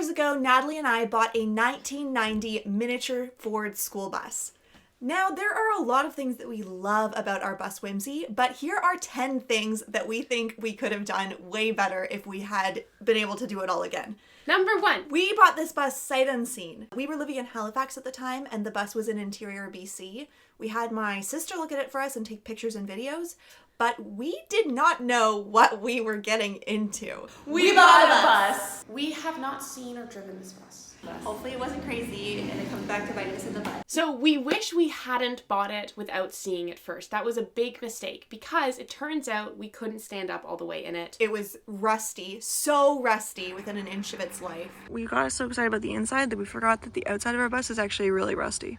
years ago, Natalie and I bought a 1990 miniature Ford school bus. Now, there are a lot of things that we love about our bus, Whimsy, but here are 10 things that we think we could have done way better if we had been able to do it all again. Number 1. We bought this bus sight unseen. We were living in Halifax at the time, and the bus was in interior BC. We had my sister look at it for us and take pictures and videos, but we did not know what we were getting into. We bought a bus. We have not seen or driven this bus. Hopefully it wasn't crazy and it comes back to bite us in the butt. So we wish we hadn't bought it without seeing it first. That was a big mistake because it turns out we couldn't stand up all the way in it. It was rusty, so rusty within an inch of its life. We got so excited about the inside that we forgot that the outside of our bus is actually really rusty.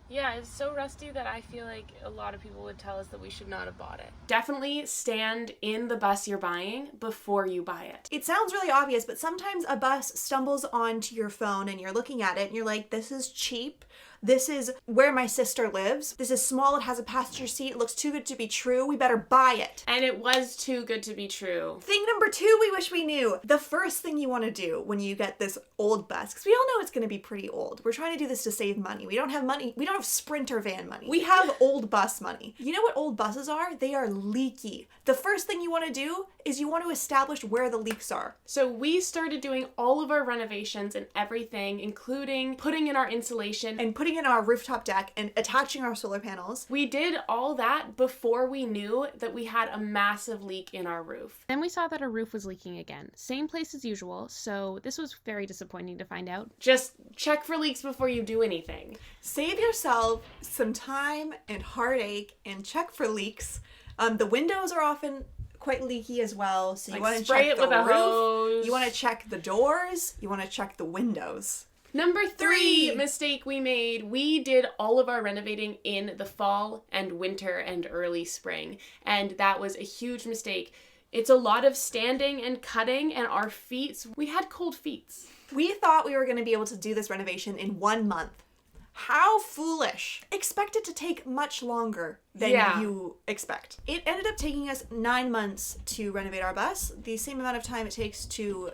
Yeah, it's so rusty that I feel like a lot of people would tell us that we should not have bought it. Definitely stand in the bus you're buying before you buy it. It sounds really obvious, but sometimes a bus stumbles onto your phone and you're looking at it and you're like, this is cheap. This is where my sister lives. This is small. It has a passenger seat. It looks too good to be true. We better buy it. And it was too good to be true. Thing number 2 we wish we knew. The first thing you want to do when you get this old bus, because we all know it's going to be pretty old. We're trying to do this to save money. We don't have money. We don't have Sprinter van money. We have old bus money. You know what old buses are? They are leaky. The first thing you want to do is you want to establish where the leaks are. So we started doing all of our renovations and everything, including putting in our insulation and putting in our rooftop deck and attaching our solar panels. We did all that before we knew that we had a massive leak in our roof. Then we saw that our roof was leaking again. Same place as usual, so this was very disappointing to find out. Just check for leaks before you do anything. Save yourself some time and heartache and check for leaks. The windows are often quite leaky as well, so you want to check the roof, you want to check the doors, you want to check the windows. Number 3 mistake we made. We did all of our renovating in the fall and winter and early spring, and that was a huge mistake. It's a lot of standing and cutting, and our feet, we had cold feet. We thought we were going to be able to do this renovation in 1 month. How foolish. Expect it to take much longer than you expect. It ended up taking us 9 months to renovate our bus, the same amount of time it takes to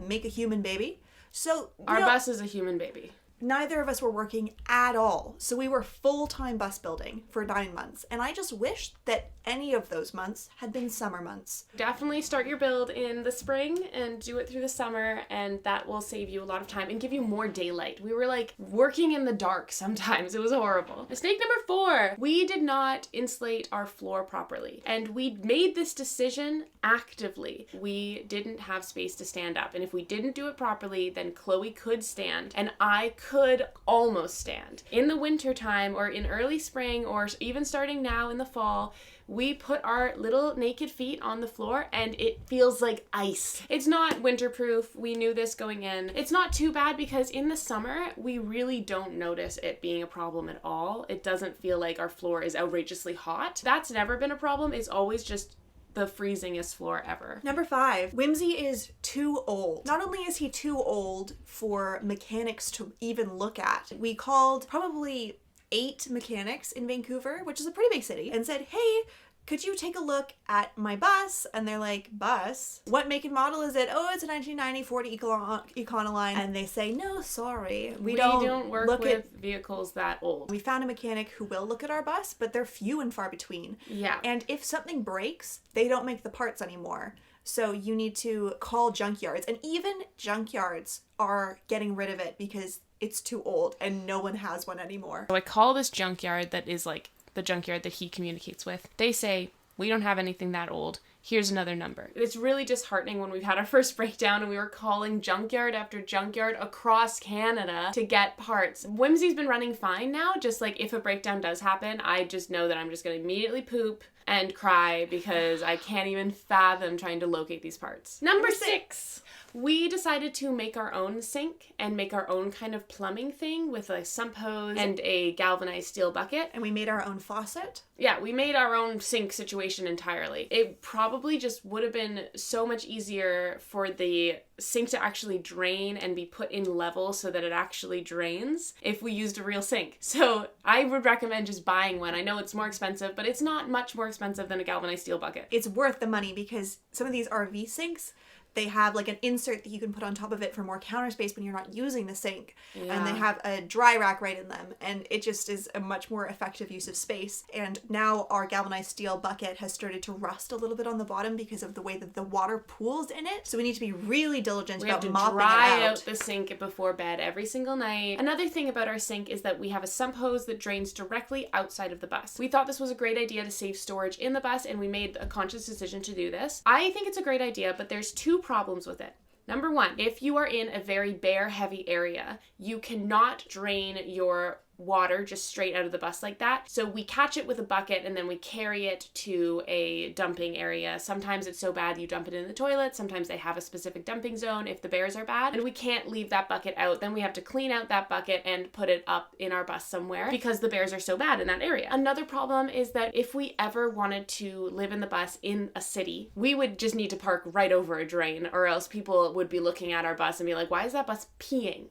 make a human baby. So our bus is a human baby. Neither of us were working at all. So we were full-time bus building for 9 months. And I just wish that any of those months had been summer months. Definitely start your build in the spring and do it through the summer, and that will save you a lot of time and give you more daylight. We were like working in the dark sometimes. It was horrible. Mistake number 4. We did not insulate our floor properly. And we made this decision actively. We didn't have space to stand up. And if we didn't do it properly, then Chloe could stand and I could almost stand. In the winter time or in early spring or even starting now in the fall, we put our little naked feet on the floor and it feels like ice. It's not winterproof. We knew this going in. It's not too bad because in the summer, we really don't notice it being a problem at all. It doesn't feel like our floor is outrageously hot. That's never been a problem. It's always just the freezingest floor ever. Number 5, Whimsy is too old. Not only is he too old for mechanics to even look at, we called probably 8 mechanics in Vancouver, which is a pretty big city, and said, hey, could you take a look at my bus? And they're like, bus? What make and model is it? Oh, it's a 1990 Ford Econoline. And they say, no, sorry. We don't work with vehicles that old. We found a mechanic who will look at our bus, but they're few and far between. Yeah. And if something breaks, they don't make the parts anymore. So you need to call junkyards. And even junkyards are getting rid of it because it's too old and no one has one anymore. So I call this junkyard that is like the junkyard that he communicates with. They say, we don't have anything that old. Here's another number. It's really disheartening when we've had our first breakdown and we were calling junkyard after junkyard across Canada to get parts. Whimsy's been running fine now, just like if a breakdown does happen, I just know that I'm just gonna immediately poop and cry because I can't even fathom trying to locate these parts. Number 6. We decided to make our own sink and make our own kind of plumbing thing with a sump hose and a galvanized steel bucket. And we made our own faucet. Yeah, we made our own sink situation entirely. It probably just would have been so much easier for the sink to actually drain and be put in level so that it actually drains if we used a real sink. So I would recommend just buying one. I know it's more expensive, but it's not much more expensive than a galvanized steel bucket. It's worth the money because some of these RV sinks, They have like an insert that you can put on top of it for more counter space when you're not using the sink. Yeah. And they have a dry rack right in them. And it just is a much more effective use of space. And now our galvanized steel bucket has started to rust a little bit on the bottom because of the way that the water pools in it. So we need to be really diligent about mopping it out. We have to dry out the sink before bed every single night. Another thing about our sink is that we have a sump hose that drains directly outside of the bus. We thought this was a great idea to save storage in the bus, and we made a conscious decision to do this. I think it's a great idea, but there's two problems with it. Number one, if you are in a very bear heavy area, you cannot drain your water just straight out of the bus like that. So we catch it with a bucket and then we carry it to a dumping area. Sometimes it's so bad you dump it in the toilet. Sometimes they have a specific dumping zone if the bears are bad, and we can't leave that bucket out. Then we have to clean out that bucket and put it up in our bus somewhere because the bears are so bad in that area. Another problem is that if we ever wanted to live in the bus in a city, we would just need to park right over a drain, or else people would be looking at our bus and be like, why is that bus peeing?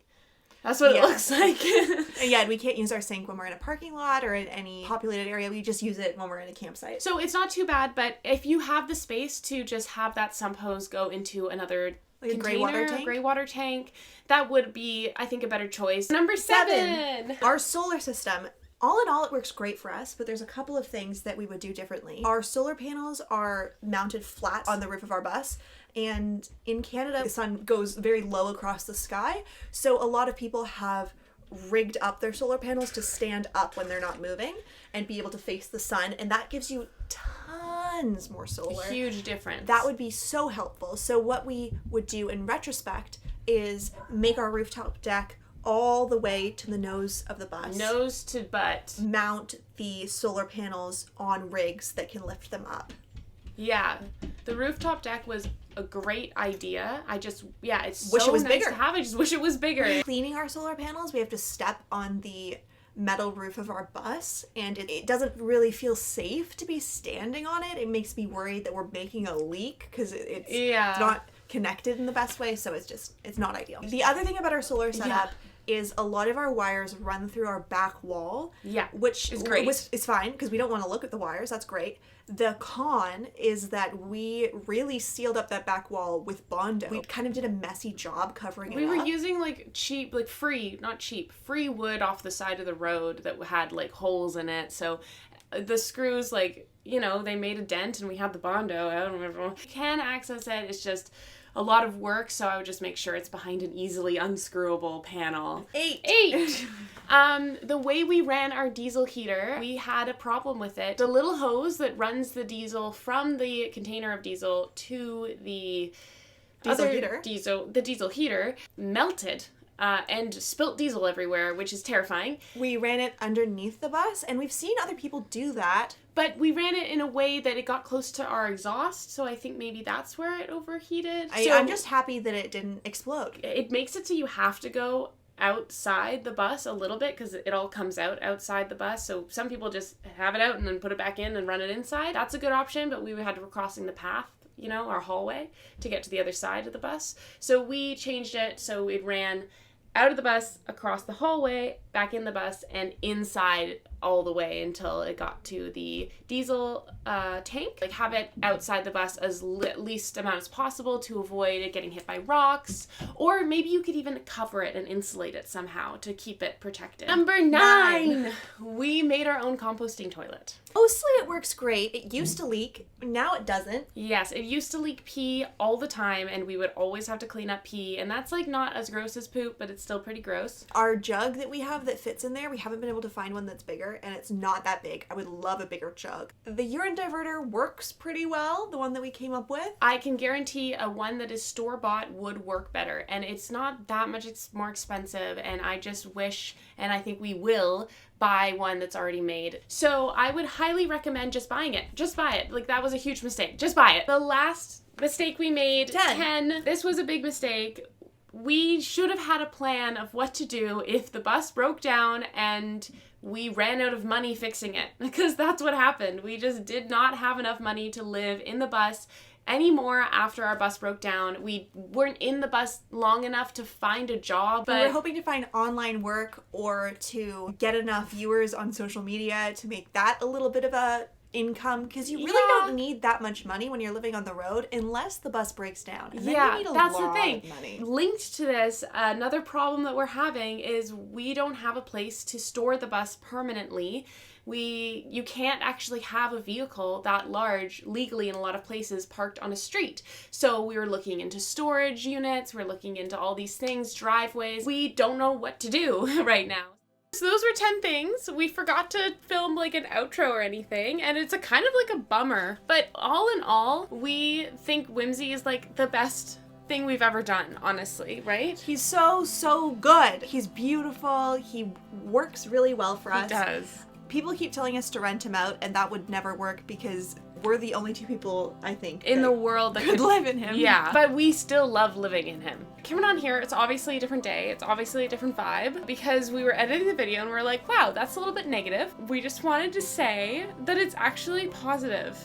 That's what it looks like. Yeah, we can't use our sink when we're in a parking lot or in any populated area. We just use it when we're in a campsite. So it's not too bad, but if you have the space to just have that sump hose go into another like container, a gray water tank, that would be, I think, a better choice. Number 7. Our solar system. All in all, it works great for us, but there's a couple of things that we would do differently. Our solar panels are mounted flat on the roof of our bus, and in Canada, the sun goes very low across the sky, so a lot of people have rigged up their solar panels to stand up when they're not moving and be able to face the sun, and that gives you tons more solar. A huge difference. That would be so helpful. So what we would do in retrospect is make our rooftop deck all the way to the nose of the bus. Nose to butt. Mount the solar panels on rigs that can lift them up. Yeah. The rooftop deck was a great idea. It's Wish so it was nice bigger. to have. I just wish it was bigger. Cleaning our solar panels, we have to step on the metal roof of our bus, and it doesn't really feel safe to be standing on it. It makes me worried that we're making a leak because it's not connected in the best way, so it's not ideal. The other thing about our solar setup is a lot of our wires run through our back wall. Yeah, which is great. It's fine because we don't want to look at the wires. That's great. The con is that we really sealed up that back wall with Bondo. We kind of did a messy job covering it up. We were using free wood off the side of the road that had like holes in it. So the screws, like, you know, they made a dent and we had the Bondo. I don't remember. You can access it. It's just a lot of work, so I would just make sure it's behind an easily unscrewable panel. 8. The way we ran our diesel heater, we had a problem with it. The little hose that runs the diesel from the container of diesel to the diesel heater melted. And spilt diesel everywhere, which is terrifying. We ran it underneath the bus, and we've seen other people do that. But we ran it in a way that it got close to our exhaust, so I think maybe that's where it overheated. I'm just happy that it didn't explode. It makes it so you have to go outside the bus a little bit because it all comes out outside the bus. So some people just have it out and then put it back in and run it inside. That's a good option, but we had to crossing the path, you know, our hallway, to get to the other side of the bus. So we changed it so it ran out of the bus, across the hallway, back in the bus, and inside all the way until it got to the diesel tank. Like, have it outside the bus as least amount as possible to avoid it getting hit by rocks. Or maybe you could even cover it and insulate it somehow to keep it protected. Number 9. We made our own composting toilet. Mostly it works great. It used to leak. Now it doesn't. Yes, it used to leak pee all the time, and we would always have to clean up pee. And that's like not as gross as poop, but it's still pretty gross. Our jug that we have that fits in there, we haven't been able to find one that's bigger, and it's not that big. I would love a bigger jug. The urine diverter works pretty well, the one that we came up with. I can guarantee a one that is store-bought would work better, and it's not that much more expensive, and I just wish, and I think we will, buy one that's already made. So I would highly recommend just buying it. Just buy it. Like, that was a huge mistake. Just buy it. The last mistake we made, 10. This was a big mistake. We should have had a plan of what to do if the bus broke down and we ran out of money fixing it, because that's what happened. We just did not have enough money to live in the bus anymore after our bus broke down. We weren't in the bus long enough to find a job, but we were hoping to find online work or to get enough viewers on social media to make that a little bit of a income, because you really Yeah. don't need that much money when you're living on the road unless the bus breaks down. And then Yeah, you need a that's lot the thing. of money. Linked to this, another problem that we're having is we don't have a place to store the bus permanently. You can't actually have a vehicle that large legally in a lot of places parked on a street. So we were looking into storage units, we're looking into all these things, driveways. We don't know what to do right now. So those were 10 things. We forgot to film like an outro or anything, and it's a kind of like a bummer. But all in all, we think Whimsy is like the best thing we've ever done, honestly, right? He's so good. He's beautiful. He works really well for us. He does. People keep telling us to rent him out, and that would never work because we're the only two people, I think, In that the world that could live in him. Yeah, but we still love living in him. Coming on here, it's obviously a different day. It's obviously a different vibe because we were editing the video and we're like, wow, that's a little bit negative. We just wanted to say that it's actually positive.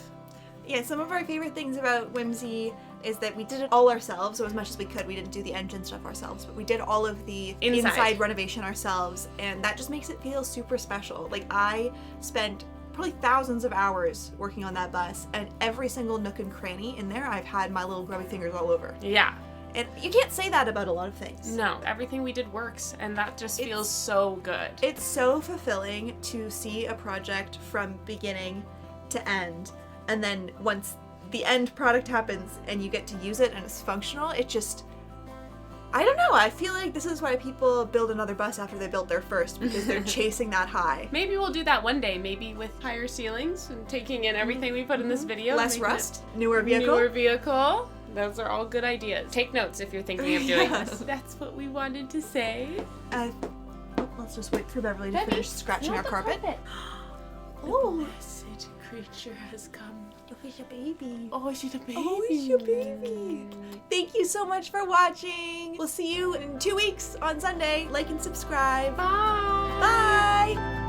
Yeah, some of our favorite things about Whimsy is that we did it all ourselves, so as much as we could. We didn't do the engine stuff ourselves, but we did all of the inside renovation ourselves, and that just makes it feel super special. Like, I spent probably thousands of hours working on that bus, and every single nook and cranny in there, I've had my little grubby fingers all over. Yeah. And you can't say that about a lot of things. No, everything we did works, and that just feels so good. It's so fulfilling to see a project from beginning to end, and then once the end product happens and you get to use it and it's functional, it just, I don't know, I feel like this is why people build another bus after they built their first, because they're chasing that high. Maybe we'll do that one day, maybe with higher ceilings and taking in everything we put in this video. Less rust, newer vehicle. Newer vehicle. Those are all good ideas. Take notes if you're thinking of doing this. That's what we wanted to say. Let's just wait for Beverly to finish scratching our carpet. Oh, the blessed creature has come. Oh, it's your baby. Oh, she's a baby. Oh, it's your baby. Thank you so much for watching. We'll see you in 2 weeks on Sunday. Like and subscribe. Bye. Bye.